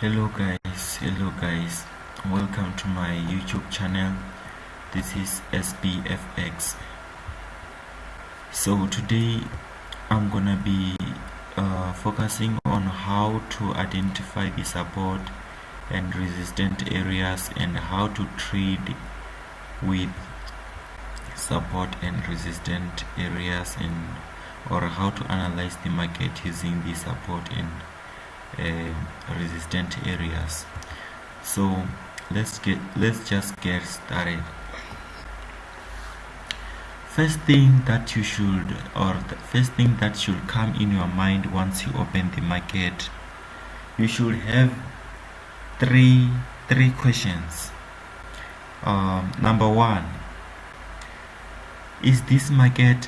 Hello guys, welcome to my YouTube channel. This is SBFX. So today I'm gonna be focusing on how to identify the support and resistant areas and how to trade with support and resistant areas, or how to analyze the market using the support and resistant areas. So let's just get started. First thing that should come in your mind once you open the market, you should have three questions. Number one, is this market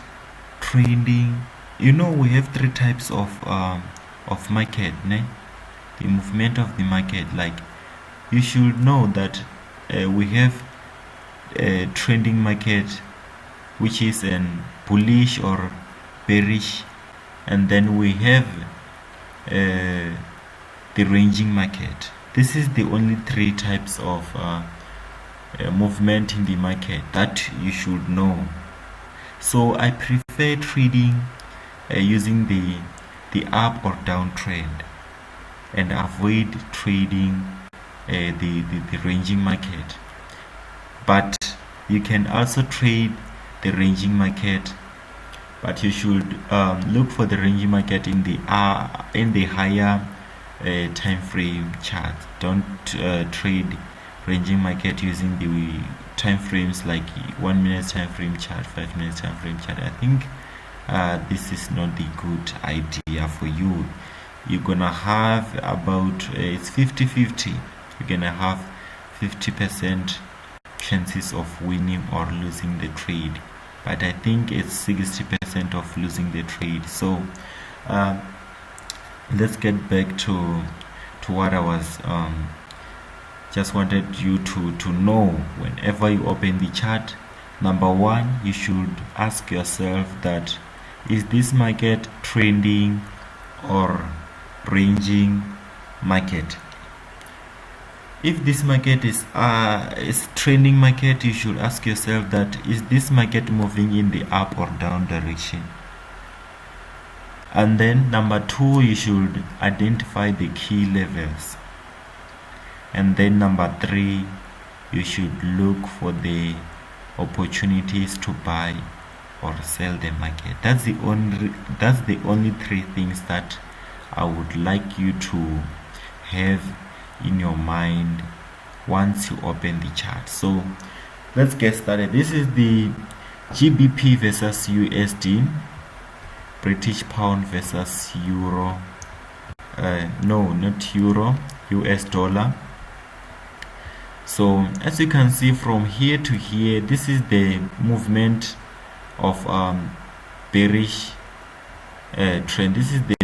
trending? We have three types of market, the movement of the market. Like, you should know that we have a trending market, which is an bullish or bearish, and then we have the ranging market. This is the only three types of movement in the market that you should know. So I prefer trading using the up or down trend, and avoid trading the ranging market. But you can also trade the ranging market, but you should look for the ranging market in the higher time frame chart. Don't trade ranging market using the time frames like 1 minute time frame chart, 5 minutes time frame chart. I think this is not the good idea for you. You're gonna have about it's 50-50. You're gonna have 50% chances of winning or losing the trade, but I think it's 60% of losing the trade. So let's get back to what I was just wanted you to know. Whenever you open the chart, number one, you should ask yourself that, is this market trending or ranging market? If this market is trending market, you should ask yourself that, is this market moving in the up or down direction? And then number two, you should identify the key levels. And then number three, you should look for the opportunities to buy or sell the market. That's the only three things that I would like you to have in your mind once you open the chart. So let's get started. This is the GBP versus USD, British pound versus euro, no, not euro, US dollar. So as you can see from here to here, this is the movement of bearish trend. This is the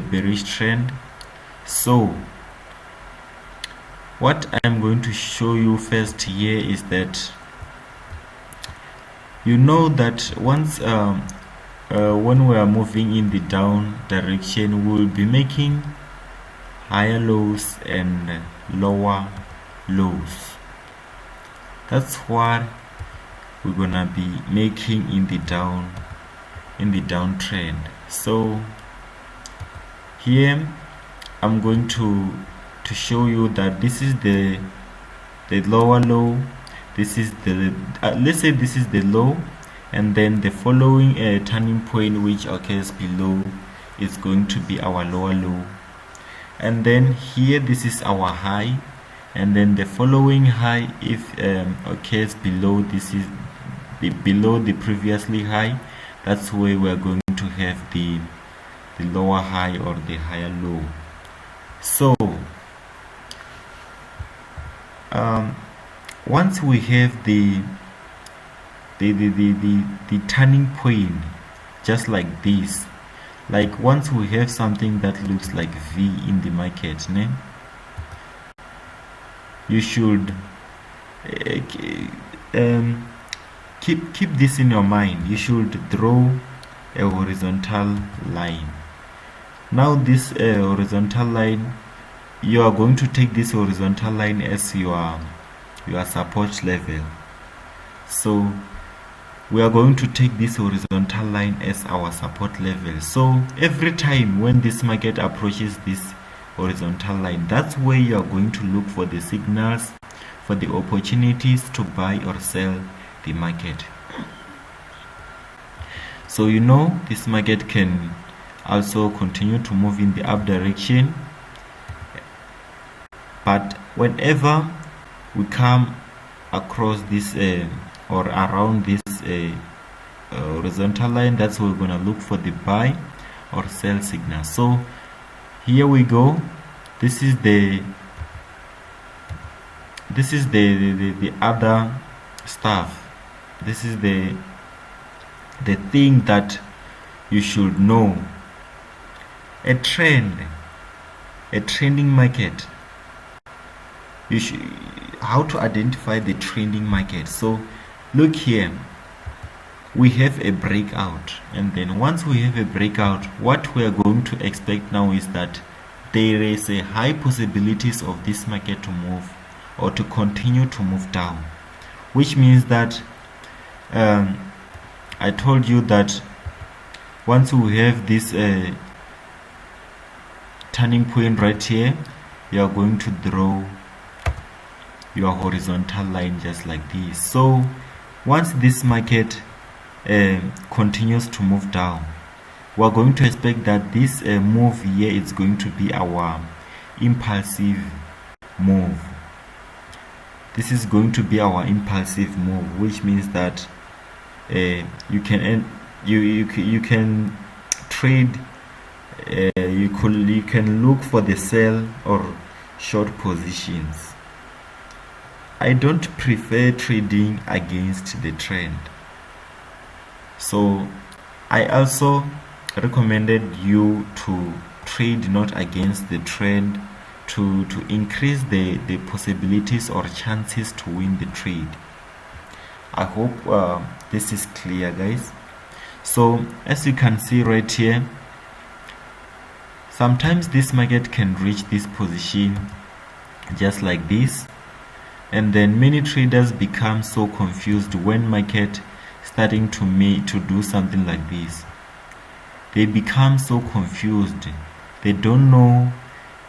bearish trend. So what I'm going to show you first here is that, you know that once when we are moving in the down direction, we will be making higher lows and lower lows. That's what we're gonna be making in the downtrend. So here I'm going to show you that this is the lower low. This is the let's say this is the low, and then the following turning point which occurs below is going to be our lower low. And then here, this is our high, and then the following high, if occurs below, this is below the previously high. That's where we're going to have the lower high or the higher low. So once we have the turning point, just like this, like once we have something that looks like V in the market, you should keep this in your mind. You should draw a horizontal line. Now this horizontal line, you are going to take this horizontal line as your support level. So we are going to take this horizontal line as our support level. So every time when this market approaches this horizontal line, that's where you are going to look for the signals, for the opportunities to buy or sell the market. So you know, this market can also continue to move in the up direction, but whenever we come across this or around this horizontal line, that's where we're gonna look for the buy or sell signal. So here we go. This is the other stuff. This is the thing that you should know. A trending market, how to identify the trending market. So look here, we have a breakout, and then once we have a breakout, what we are going to expect now is that there is a high possibilities of this market to move or to continue to move down, which means that I told you that once we have this turning point right here, you are going to draw your horizontal line just like this. So once this market continues to move down, we are going to expect that this move here is going to be our impulsive move. This is going to be our impulsive move, which means that you can trade, you can look for the sell or short positions. I don't prefer trading against the trend, so I also recommended you to trade not against the trend, to increase the possibilities or chances to win the trade. I hope this is clear, guys. So as you can see right here, sometimes this market can reach this position just like this, and then many traders become so confused when market starting to do something like this. They become so confused. They don't know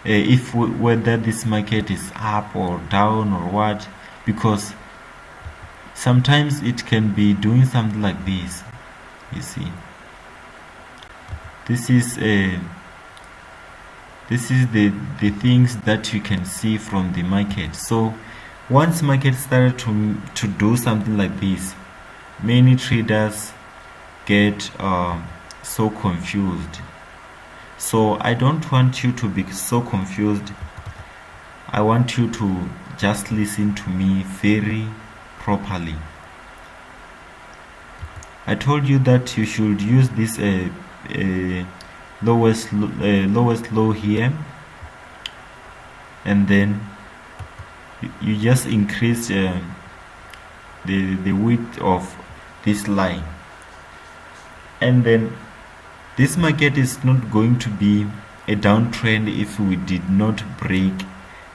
whether this market is up or down or what, because sometimes it can be doing something like this. You see, this is the things that you can see from the market. So once market started to do something like this, many traders get so confused. So I don't want you to be so confused. I want you to just listen to me very properly. I told you that you should use this lowest low here, and then you just increase the width of this line, and then this market is not going to be a downtrend if we did not break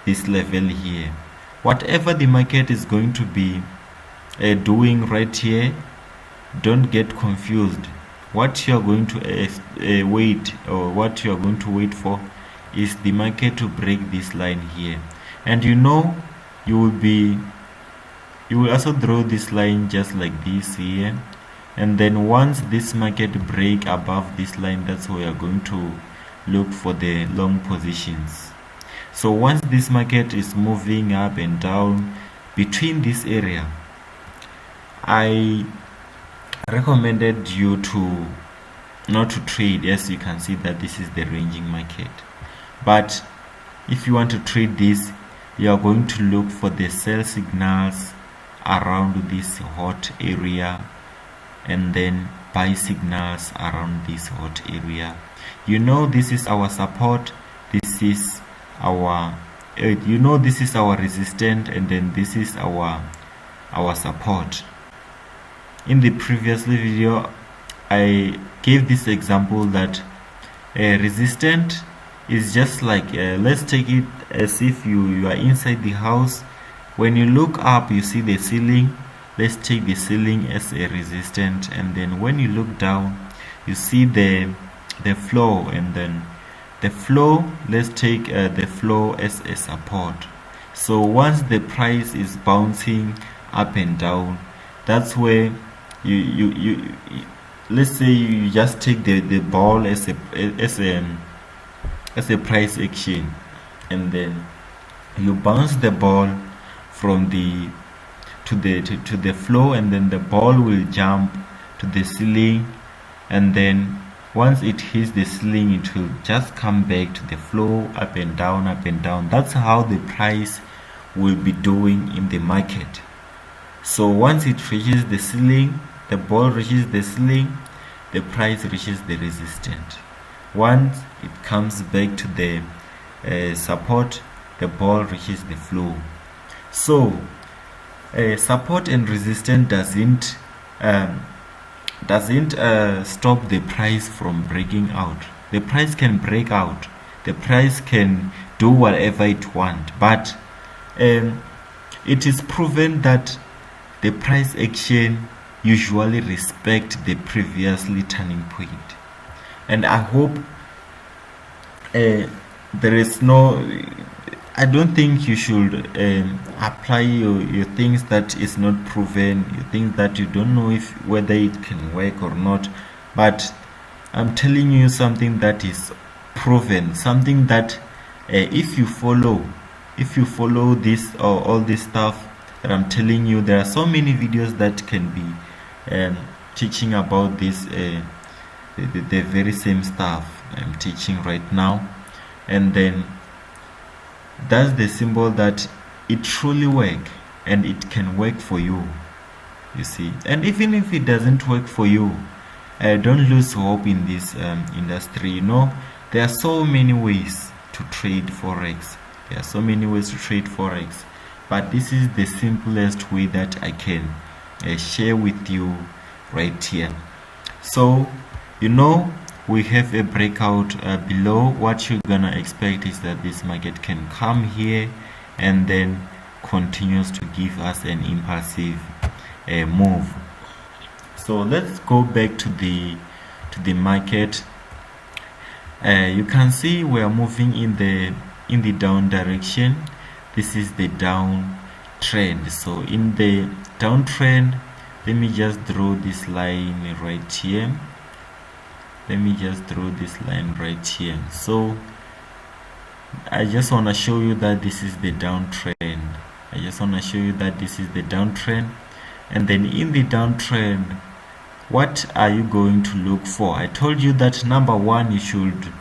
this level here. Whatever the market is going to be doing right here, don't get confused. What you are going to wait, or what you are going to wait for, is the market to break this line here. And you know, you will also draw this line just like this here, and then once this market break above this line, that's where you are going to look for the long positions. So once this market is moving up and down between this area, I recommended you to not to trade. As you can see that this is the ranging market, but if you want to trade this, you are going to look for the sell signals around this hot area, and then buy signals around this hot area. You know, this is our support, this is our this is our resistance, and then this is our support. In the previous video, I gave this example that resistant is just like, let's take it as if you are inside the house. When you look up, you see the ceiling. Let's take the ceiling as a resistant, and then when you look down, you see the floor, and then the floor, let's take the floor as a support. So once the price is bouncing up and down, that's where you let's say you just take the ball as a price action, and then you bounce the ball from the to the floor, and then the ball will jump to the ceiling, and then once it hits the ceiling, it will just come back to the floor, up and down, up and down. That's how the price will be doing in the market. So once it reaches the ceiling, the ball reaches the ceiling, the price reaches the resistance. Once it comes back to the support, the ball reaches the floor. So support and resistance doesn't stop the price from breaking out. The price can break out, the price can do whatever it wants, but it is proven that the price action usually respect the previously turning point. And I hope there is no, I don't think you should apply your things that is not proven, you think that you don't know if whether it can work or not. But I'm telling you something that is proven, something that if you follow this or all this stuff that I'm telling you, there are so many videos that can be teaching about this, the very same stuff I'm teaching right now. And then that's the symbol that it truly works, and it can work for you, you see. And even if it doesn't work for you, don't lose hope in this industry. You know, there are so many ways to trade forex. There are so many ways to trade forex, but this is the simplest way that I can share with you right here. So you know, we have a breakout below. What you're gonna expect is that this market can come here and then continues to give us an impulsive move. So let's go back to the market. You can see we are moving in the down direction. This is the down trend. So in the downtrend, let me just draw this line right here. So I just want to show you that this is the downtrend. And then in the downtrend, what are you going to look for? I told you that number one, you should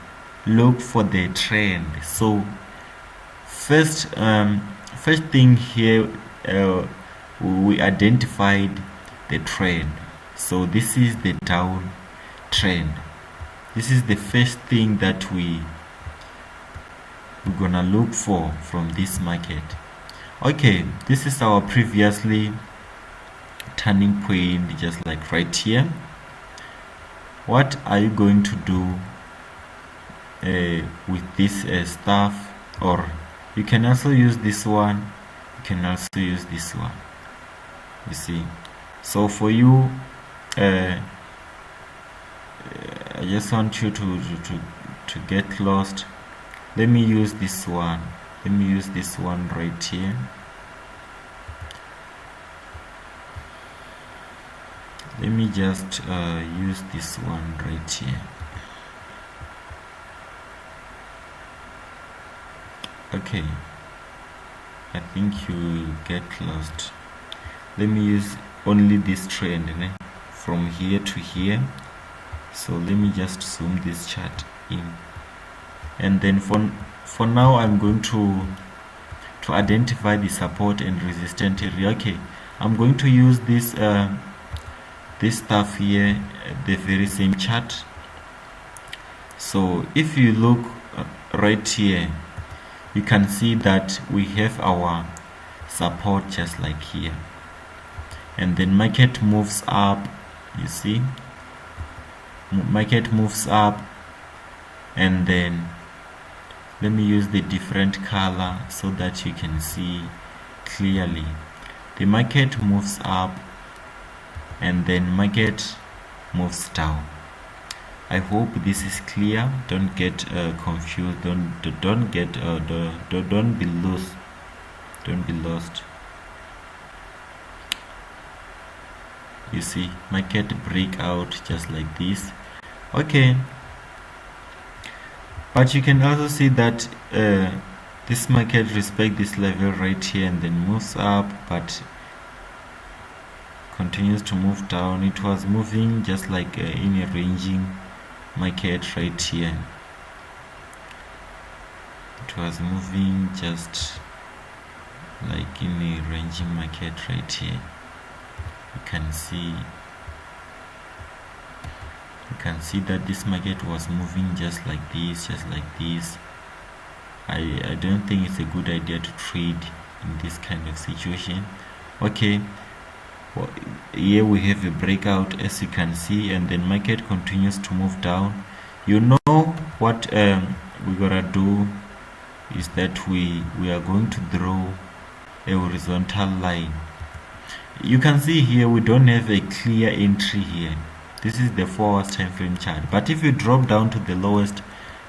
look for the trend. So first thing here, we identified the trend. So this is the down trend. This is the first thing that we're gonna look for from this market. Okay, this is our previously turning point, just like right here. What are you going to do with this stuff? Or you can also use this one, you can also use this one, you see. So for you, I just want you to get lost. Let me use this one. Right here. Let me just use this one right here. Okay, I think you will get lost. Let me use only this trend from here to here. So let me just zoom this chart in, and then for now I'm going to identify the support and resistance area. Okay, I'm going to use this this stuff here, the very same chart. So if you look right here, you can see that we have our support just like here, and then market moves up. You see, market moves up, and then let me use the different color so that you can see clearly. The market moves up and then market moves down. I hope this is clear. Don't get confused. Don't be lost. Don't be lost. You see, market break out just like this. Okay, but you can also see that this market respect this level right here and then moves up, but continues to move down. It was moving just like in a ranging market right here. It was moving just like in a ranging market right here. You can see that this market was moving just like this, I don't think it's a good idea to trade in this kind of situation. Okay, well, here we have a breakout, as you can see, and then market continues to move down. You know what we're gonna do is that we are going to draw a horizontal line. You can see here we don't have a clear entry here. This is the 4 hours time frame chart, but if you drop down to the lowest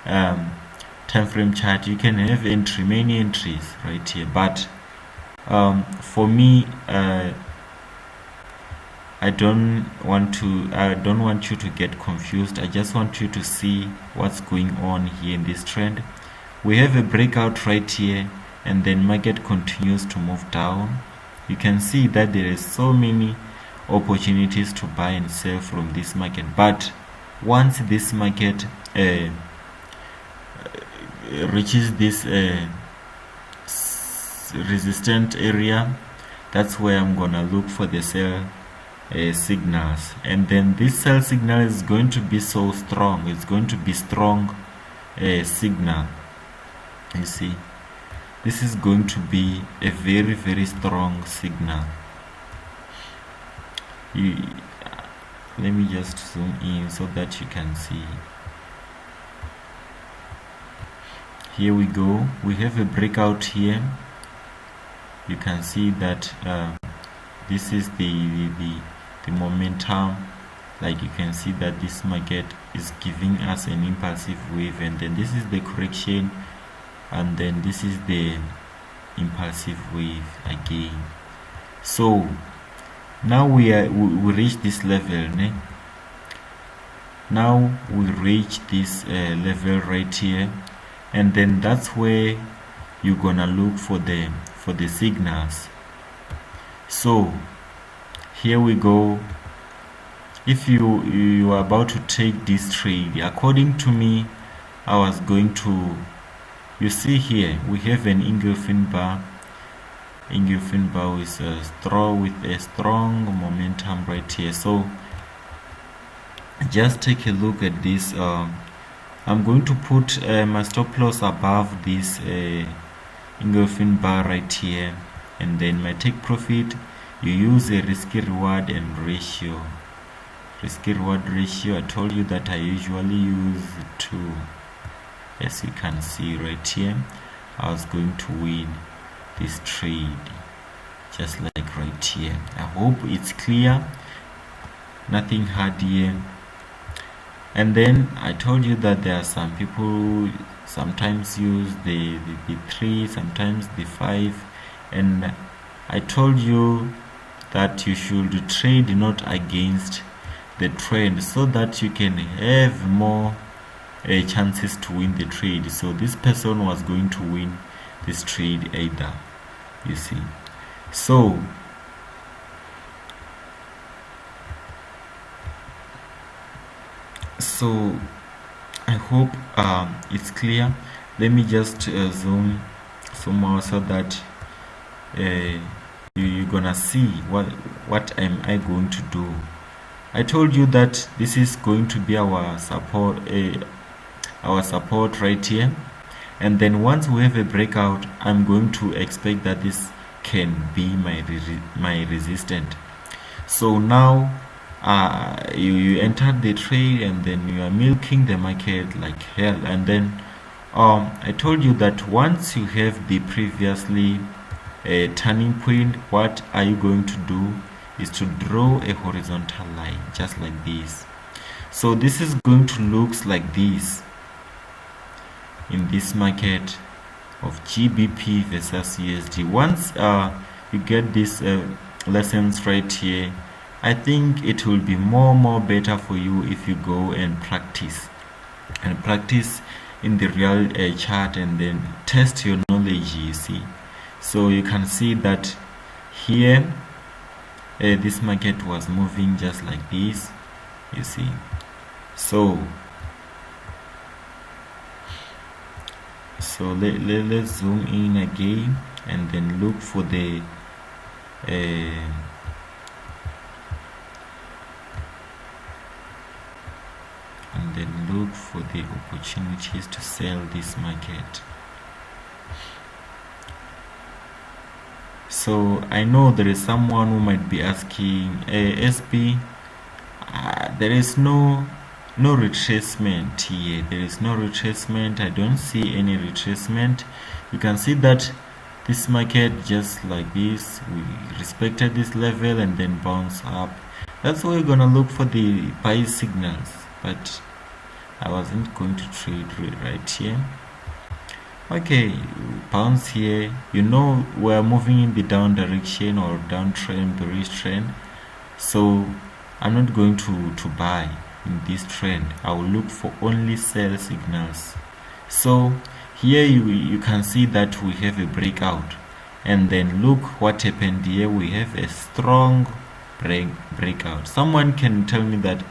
time frame chart, you can have many entries right here. But for me, I don't want you to get confused. I just want you to see what's going on here in this trend. We have a breakout right here, and then market continues to move down. You can see that there is so many opportunities to buy and sell from this market, but once this market reaches this resistant area, that's where I'm gonna look for the sell signals, and then this sell signal is going to be so strong. It's going to be strong signal. You see, this is going to be a very, very strong signal. Let me just zoom in so that you can see. Here we go. We have a breakout here. You can see that this is the momentum. Like, you can see that this market is giving us an impulsive wave, and then this is the correction, and then this is the impulsive wave again. So now we reach this level, né? Now we reach this level right here, and then that's where you're gonna look for the signals. So here we go. If you are about to take this trade, according to me, I was going to, you see here we have an engulfing bar with a strong momentum right here. So just take a look at this. I'm going to put my stop loss above this engulfing bar right here, and then my take profit, you use a risky reward ratio. I told you that I usually use 2. As you can see right here, I was going to win this trade just like right here. I hope it's clear, nothing hard here. And then I told you that there are some people who sometimes use the 3, sometimes the 5, and I told you that you should trade not against the trend, so that you can have more chances to win the trade. So this person was going to win this trade either, you see. So I hope it's clear. Let me just zoom out so that you're gonna see what am I going to do. I told you that this is going to be our support right here, and then once we have a breakout, I'm going to expect that this can be my resistance. So now you entered the trade and then you are milking the market like hell. And then I told you that once you have the previously turning point, what are you going to do is to draw a horizontal line just like this. So this is going to look like this in this market of GBP versus USD. Once you get these lessons right here, I think it will be more better for you if you go and practice in the real chart and then test your knowledge, you see. So you can see that here this market was moving just like this, you see. So let's zoom in again and then look for the opportunities to sell this market. So I know there is someone who might be asking, SB, there is no retracement here. There is no retracement. I don't see any retracement. You can see that this market just like this, we respected this level and then bounce up. That's why we're gonna look for the buy signals, but I wasn't going to trade right here. Okay, bounce here. You know we're moving in the down direction or downtrend, bearish trend. So I'm not going to buy in this trend. I will look for only sell signals. So here you can see that we have a breakout, and then look what happened here. We have a strong breakout. Someone can tell me that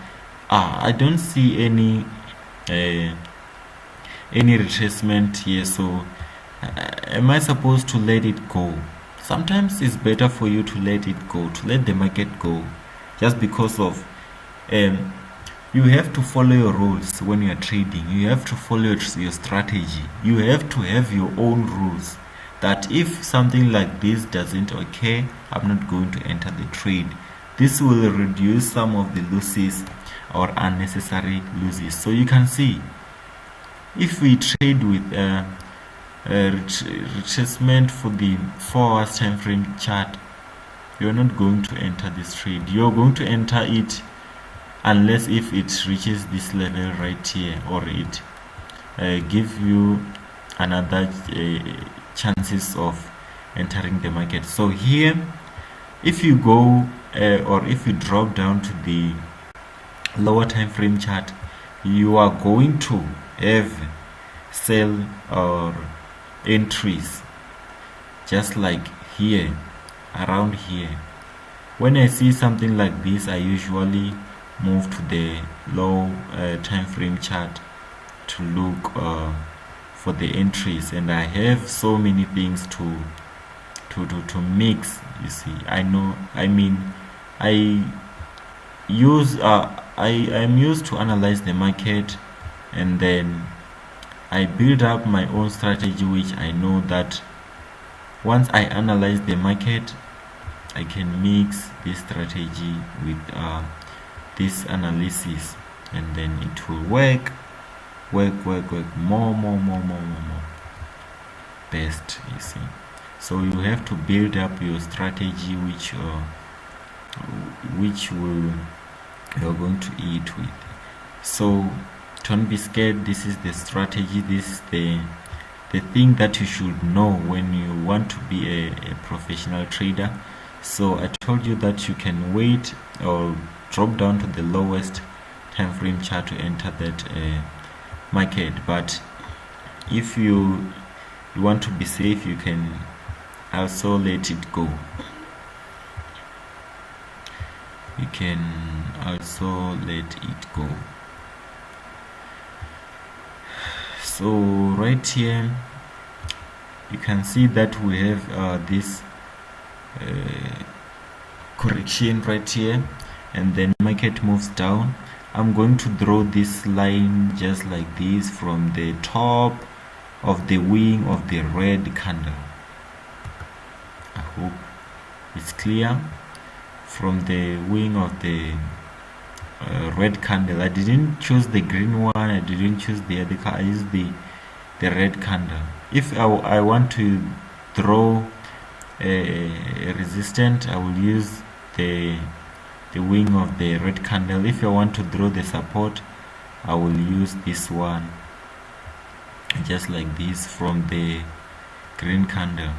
I don't see any retracement here, so am I supposed to let it go? Sometimes it's better for you to let it go, to let the market go, just because of you have to follow your rules when you are trading. You have to follow your strategy. You have to have your own rules, that if something like this doesn't occur, I'm not going to enter the trade. This will reduce some of the losses or unnecessary losses. So you can see, if we trade with retracement for the 4 hours time frame chart, you're not going to enter this trade. You're going to enter it unless if it reaches this level right here, or it give you another chances of entering the market. So here, if you go or if you drop down to the lower time frame chart, you are going to have sell or entries just like here, around here. When I see something like this, I usually move to the low time frame chart to look for the entries, and I have so many things to mix, you see. I'm used to analyze the market, and then I build up my own strategy, which I know that once I analyze the market, I can mix this strategy with this analysis, and then it will work more best, you see. So you have to build up your strategy which you're going to eat with. So don't be scared. This is the strategy. This is the thing that you should know when you want to be a professional trader. So I told you that you can wait or drop down to the lowest time frame chart to enter that market, but if you want to be safe, you can also let it go. You can also let it go. So right here you can see that we have this correction right here, and then market moves down. I'm going to draw this line just like this from the top of the wing of the red candle. I hope it's clear. From the wing of the red candle. I didn't choose the green one, I didn't choose the other color, I used the red candle. If I want to draw a resistance, I will use the wing of the red candle. If I want to draw the support, I will use this one, just like this, from the green candle,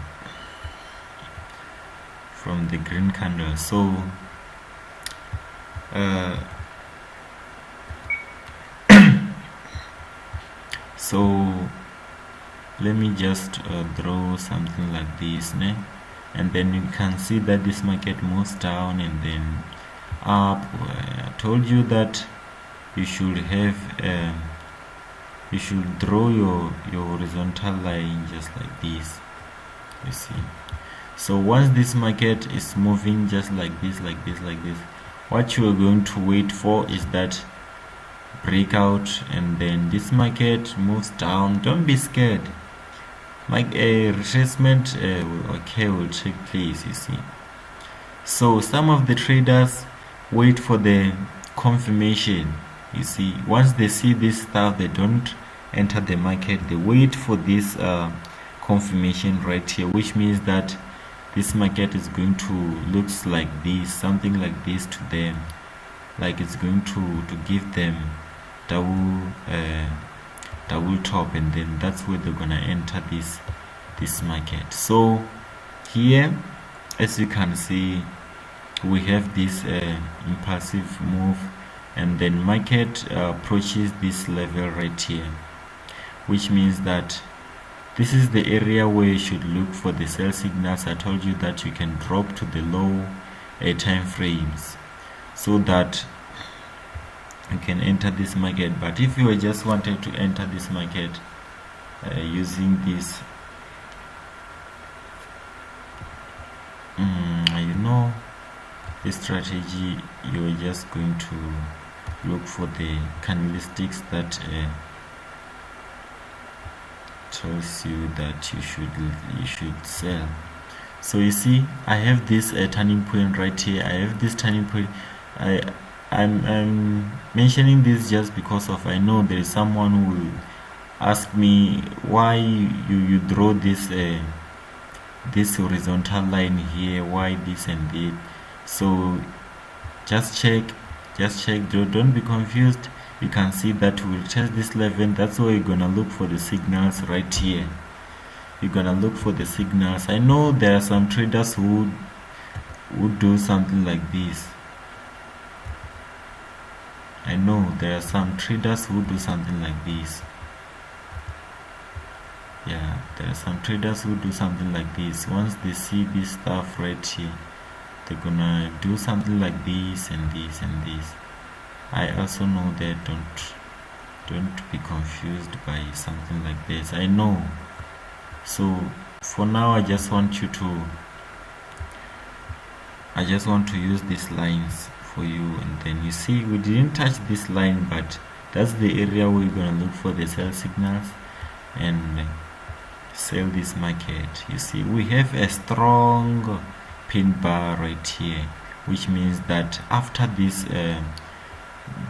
so so let me just draw something like this, né? And then you can see that this market moves down and then up. I told you that you should have you should draw your horizontal line just like this, you see. So once this market is moving just like this, what you are going to wait for is that breakout, and then this market moves down. Don't be scared, like a retracement will take place, you see. So some of the traders wait for the confirmation, you see. Once they see this stuff, they don't enter the market, they wait for this confirmation right here, which means that this market is going to looks like this, something like this to them, like it's going to give them double top, and then that's where they're gonna enter this market. So here, as you can see, we have this impulsive move, and then market approaches this level right here, which means that this is the area where you should look for the sell signals. I told you that you can drop to the low time frames so that you can enter this market. But if you just wanted to enter this market using this this strategy, you're just going to look for the candlesticks that tells you that you should sell. So you see, I have this turning point right here. I have this turning point. I'm mentioning this just because of I know there is someone who will ask me why you draw this this horizontal line here, why this and that. So just check, don't be confused. You can see that we'll test this level. That's why you're gonna look for the signals right here. You're gonna look for the signals. I know there are some traders who would do something like this. I know there are some traders who do something like this. Yeah, there are some traders who do something like this. Once they see this stuff right here, they're gonna do something like this and this and this. I also know that don't be confused by something like this. I know. So for now, I just want to use these lines for you, and then you see we didn't touch this line, but that's the area we're gonna look for the sell signals and sell this market. You see, we have a strong pin bar right here, which means that after this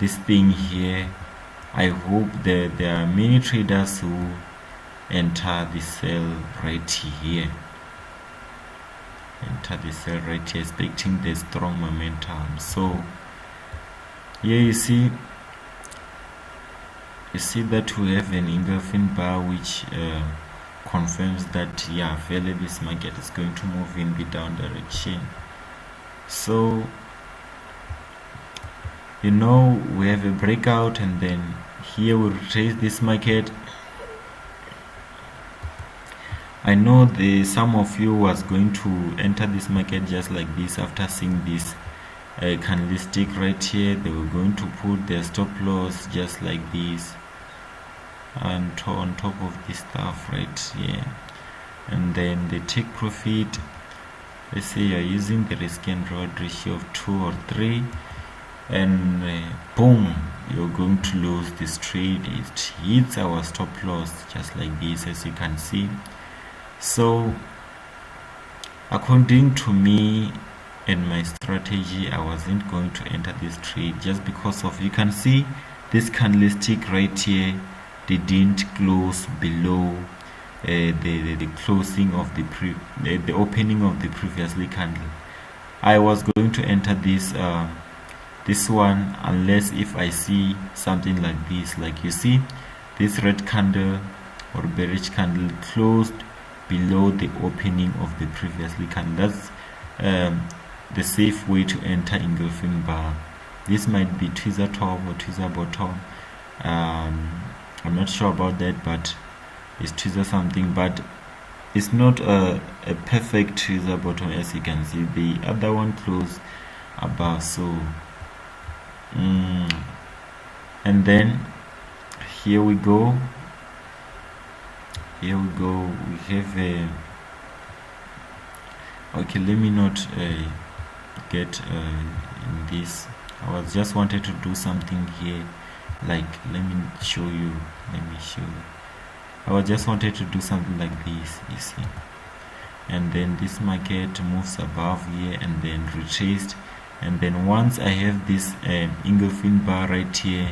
this thing here, I hope that there are many traders who enter the sell right here, expecting the strong momentum. So here you see that we have an engulfing bar, which confirms that fairly this market is going to move in the down direction. So we have a breakout, and then here we retrace this market. I know some of you was going to enter this market just like this after seeing this candlestick right here. They were going to put their stop loss just like this and on top of this stuff right here, and then they take profit. Let's say you're using the risk and reward ratio of 2 or 3, and boom, you're going to lose this trade. It hits our stop loss just like this, as you can see. So according to me, and my strategy, I wasn't going to enter this trade just because of, you can see this candlestick right here, they didn't close below the closing of the opening of the previously candle. I was going to enter this this one unless if I see something like this, like you see this red candle or bearish candle closed below the opening of the previously candle. That's the safe way to enter engulfing bar. This might be tweezer top or tweezer bottom. I'm not sure about that, but it's tweezer something, but it's not a perfect tweezer bottom. As you can see, the other one closed above. So and then here we go, we have a okay, let me not get in this. I was just wanted to do something here, like let me show you. I was just wanted to do something like this, you see, and then this market moves above here and then retraced, and then once I have this engulfing bar right here,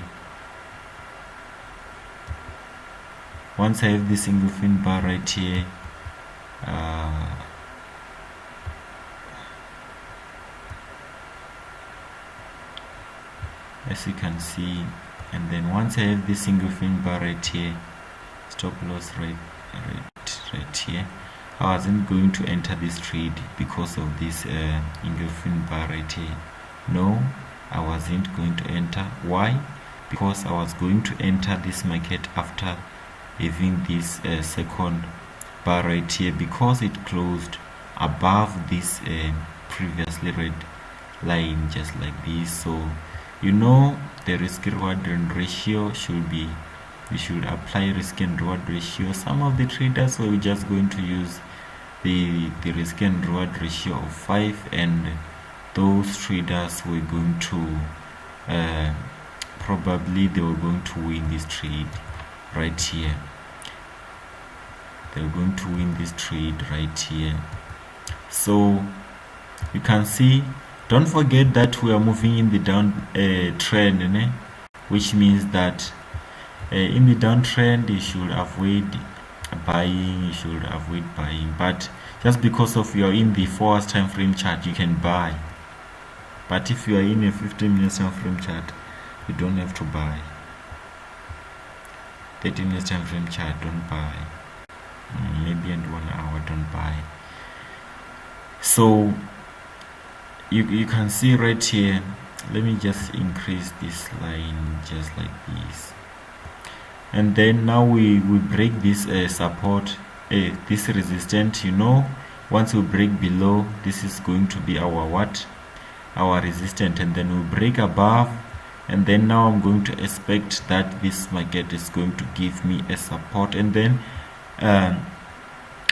once I have this engulfing bar right here, as you can see, and then once I have this engulfing bar right here, stop loss right here, I wasn't going to enter this trade because of this engulfing bar right here. No, I wasn't going to enter. Why? Because I was going to enter this market after having this second bar right here, because it closed above this previously red line, just like this. So you know the risk reward ratio should be, we should apply risk and reward ratio. Some of the traders were just going to use the risk and reward ratio of 5, and those traders were going to probably they were going to win this trade right here. They're going to win this trade right here. So you can see, don't forget that we are moving in the down trend, which means that in the downtrend you should avoid buying, but just because of you're in the 4 hours time frame chart, you can buy. But if you are in a 15 minutes time frame chart, you don't have to buy. 30 minutes time frame chart, don't buy. Maybe in 1 hour, don't buy. So you can see right here, let me just increase this line just like this, and then now we break this support, this resistance. You know, once we break below, this is going to be our our resistance, and then we break above, and then now I'm going to expect that this market is going to give me a support, and then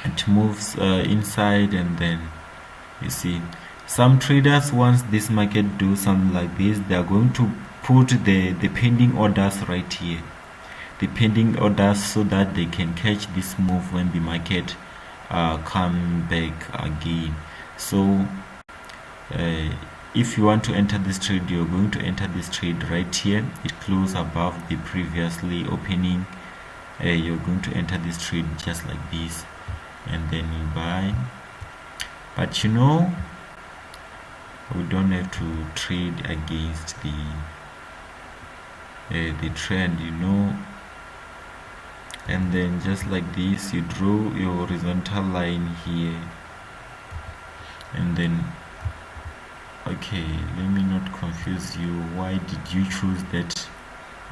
it moves inside, and then you see some traders, once this market do something like this, they are going to put the pending orders right here, the pending orders, so that they can catch this move when the market come back again. So if you want to enter this trade, you're going to enter this trade right here. It closed above the previously opening. You're going to enter this trade just like this, and then you buy. But you know, we don't have to trade against the trend, you know. And then just like this, you draw your horizontal line here, and then okay, let me not confuse you. Why did you choose that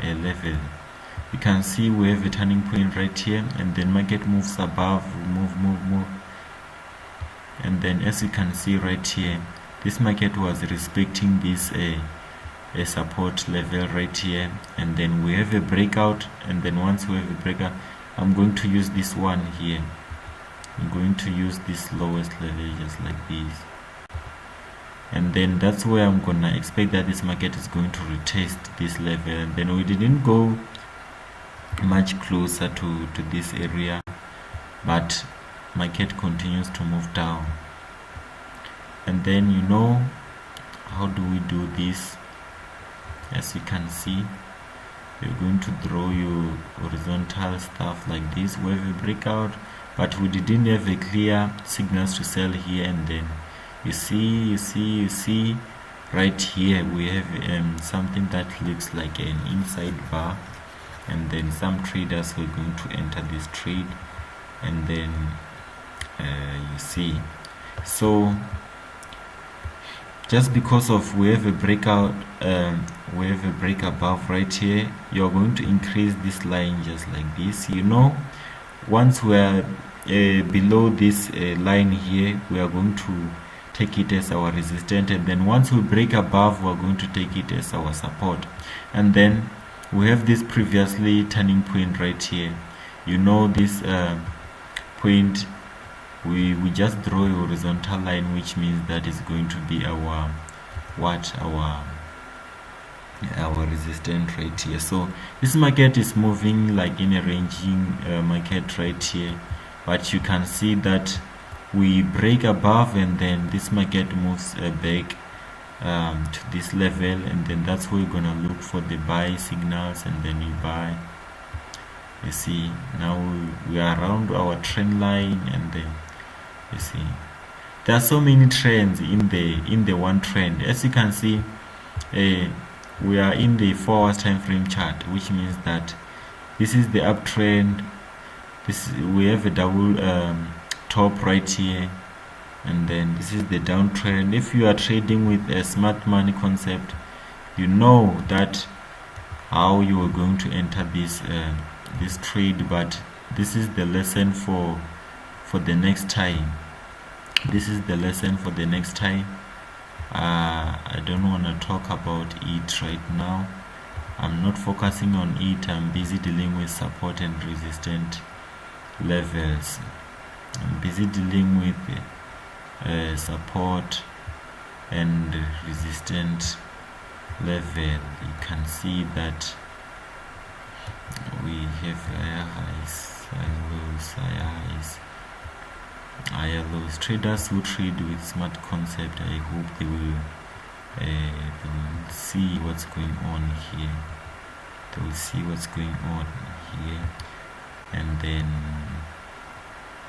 level? You can see we have a turning point right here, and then market moves above, move, and then as you can see right here, this market was respecting this a support level right here, and then we have a breakout, and then once we have a breakout, I'm going to use this one here. I'm going to use this lowest level just like this, and then that's where I'm gonna expect that this market is going to retest this level. And then we didn't go much closer to this area, but market continues to move down. And then you know how do we do this. As you can see, you're going to draw your horizontal stuff like this. We have a breakout, but we didn't have a clear signals to sell here. And then you see right here we have something that looks like an inside bar, and then some traders were going to enter this trade. And then you see, so just because of we have a breakout, we have a break above right here, you're going to increase this line just like this. You know, once we are below this line here, we are going to take it as our resistance, and then once we break above, we're going to take it as our support. And then we have this previously turning point right here. You know, this point, we just draw a horizontal line, which means that is going to be our our resistance right here. So this market is moving like in a ranging market right here, but you can see that we break above, and then this market moves back to this level, and then that's where we're gonna look for the buy signals, and then we buy. You see, now we are around our trend line, and then you see there are so many trends in the one trend. As you can see, we are in the 4 hours time frame chart, which means that this is the uptrend. We have a double top right here, and then this is the downtrend. If you are trading with a smart money concept, you know that how you are going to enter this this trade. But this is the lesson for the next time. This is the lesson for the next time. I don't want to talk about it right now. I'm not focusing on it. I'm busy dealing with support and resistance levels. I'm busy dealing with support and resistance level. You can see that we have higher highs, higher lows, higher highs, higher lows. Traders who trade with smart concept, I hope they will see what's going on here. They will see what's going on here, and then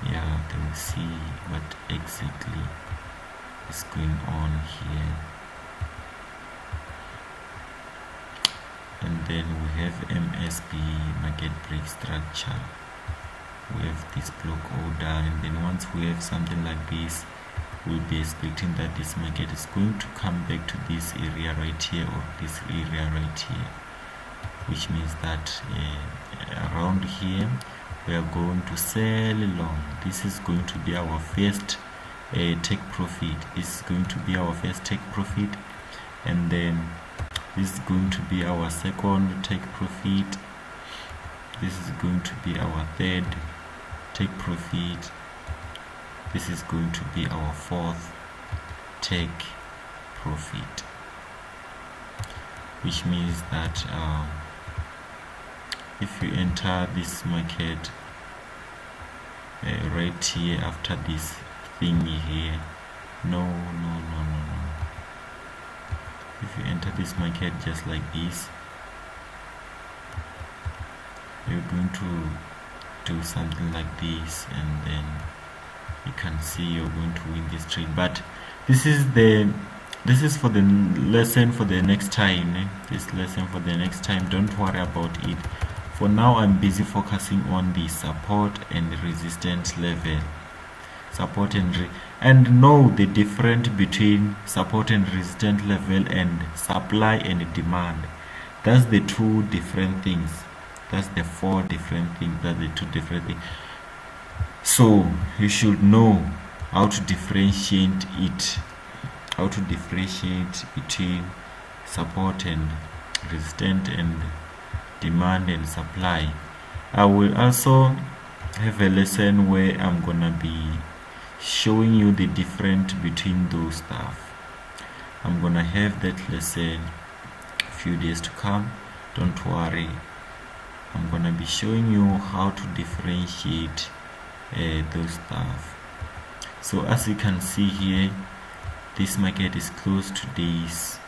yeah, they will see what exactly is going on here. And then we have MSB, market break structure. We have this block order, and then once we have something like this, we'll be expecting that this market is going to come back to this area right here, or this area right here, which means that around here we are going to sell long. This is going to be our first take profit. This is going to be our first take profit, and then this is going to be our second take profit. This is going to be our third take profit. This is going to be our fourth take profit, which means that if you enter this market right here after this thingy here, no. If you enter this market just like this, you're going to do something like this, and then you can see you're going to win this trade. But this is for the lesson for the next time. This lesson for the next time. Don't worry about it. For now, I'm busy focusing on the support and resistance level. Support and know the difference between support and resistance level and supply and demand. That's the two different things. That's the four different things. That's the two different things. So you should know how to differentiate it. How to differentiate between support and resistance and demand and supply. I will also have a lesson where I'm gonna be showing you the difference between those stuff. I'm gonna have that lesson a few days to come. Don't worry. I'm gonna be showing you how to differentiate those stuff. So as you can see here, this market is closed today's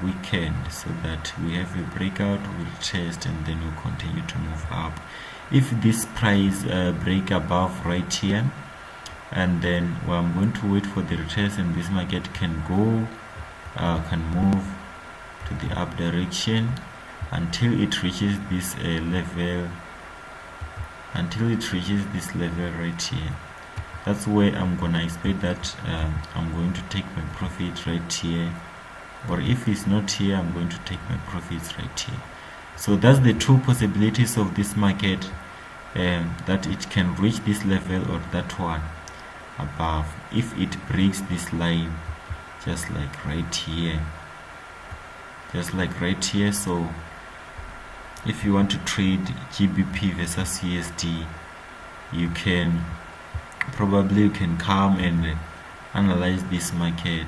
weekend, so that we have a breakout, we'll test, and then we'll continue to move up. If this price break above right here, and then I'm going to wait for the retest, and this market can go can move to the up direction until it reaches this level, right here. That's where I'm gonna expect that I'm going to take my profit right here, or if it's not here, I'm going to take my profits right here. So that's the two possibilities of this market, that it can reach this level or that one above if it breaks this line, just like right here. So if you want to trade GBP versus USD, you can come and analyze this market.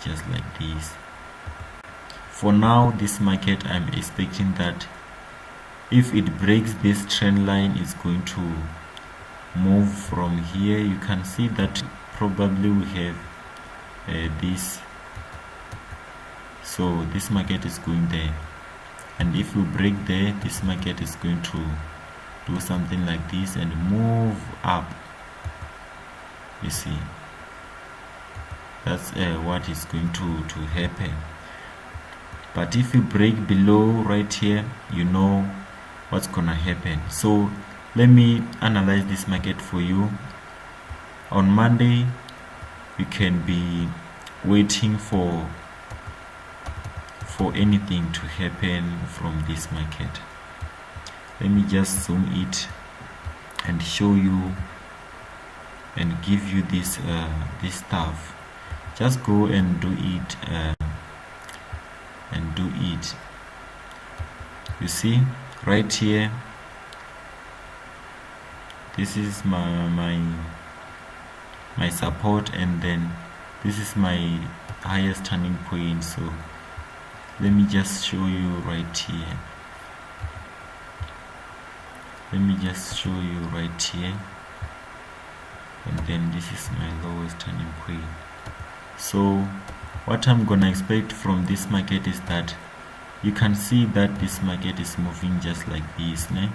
Just like this. For now, this market, I'm expecting that if it breaks this trend line, it's going to move from here. You can see that probably we have this, so this market is going there, and if we break there, this market is going to do something like this and move up. You see, that's what is going to happen. But if you break below right here, you know what's gonna happen. So let me analyze this market for you. On Monday, you can be waiting for anything to happen from this market. Let me just zoom it and show you and give you this stuff. Just go and do it, You see right here, this is my support, and then this is my highest turning point. So let me just show you right here. And then this is my lowest turning point. So what I'm gonna expect from this market is that you can see that this market is moving just like this, né?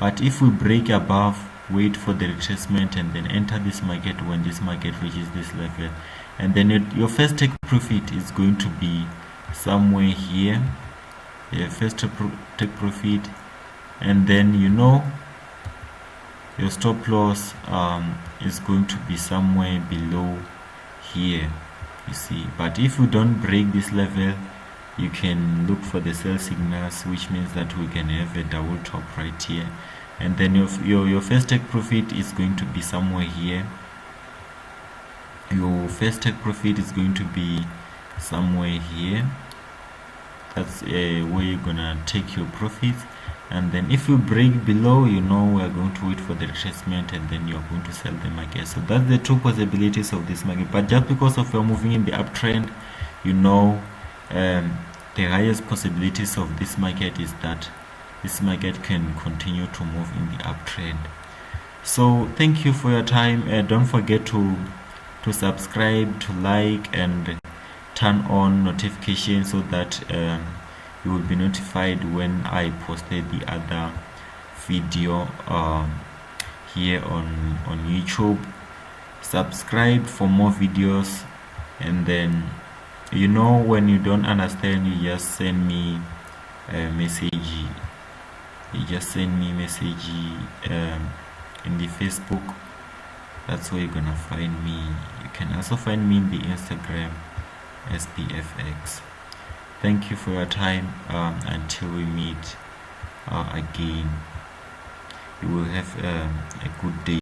But if we break above, wait for the retracement, and then enter this market when this market reaches this level, and then your first take profit is going to be somewhere here. Your first take profit, and then your stop loss is going to be somewhere below here, you see. But if we don't break this level, you can look for the sell signals, which means that we can have a double top right here, and then your first take profit is going to be somewhere here. Your first take profit is going to be somewhere here. That's where you're gonna take your profits. And then if you break below, we are going to wait for the retracement, and then you're going to sell the market. So that's the two possibilities of this market. But just because of you're moving in the uptrend, the highest possibilities of this market is that this market can continue to move in the uptrend. So thank you for your time. Don't forget to subscribe, to like, and turn on notifications so that you will be notified when I posted the other video here on YouTube. Subscribe for more videos, and then when you don't understand, you just send me a message. In the Facebook. That's where you're gonna find me. You can also find me in the Instagram, SBFX. Thank you for your time. Until we meet again, you will have a good day.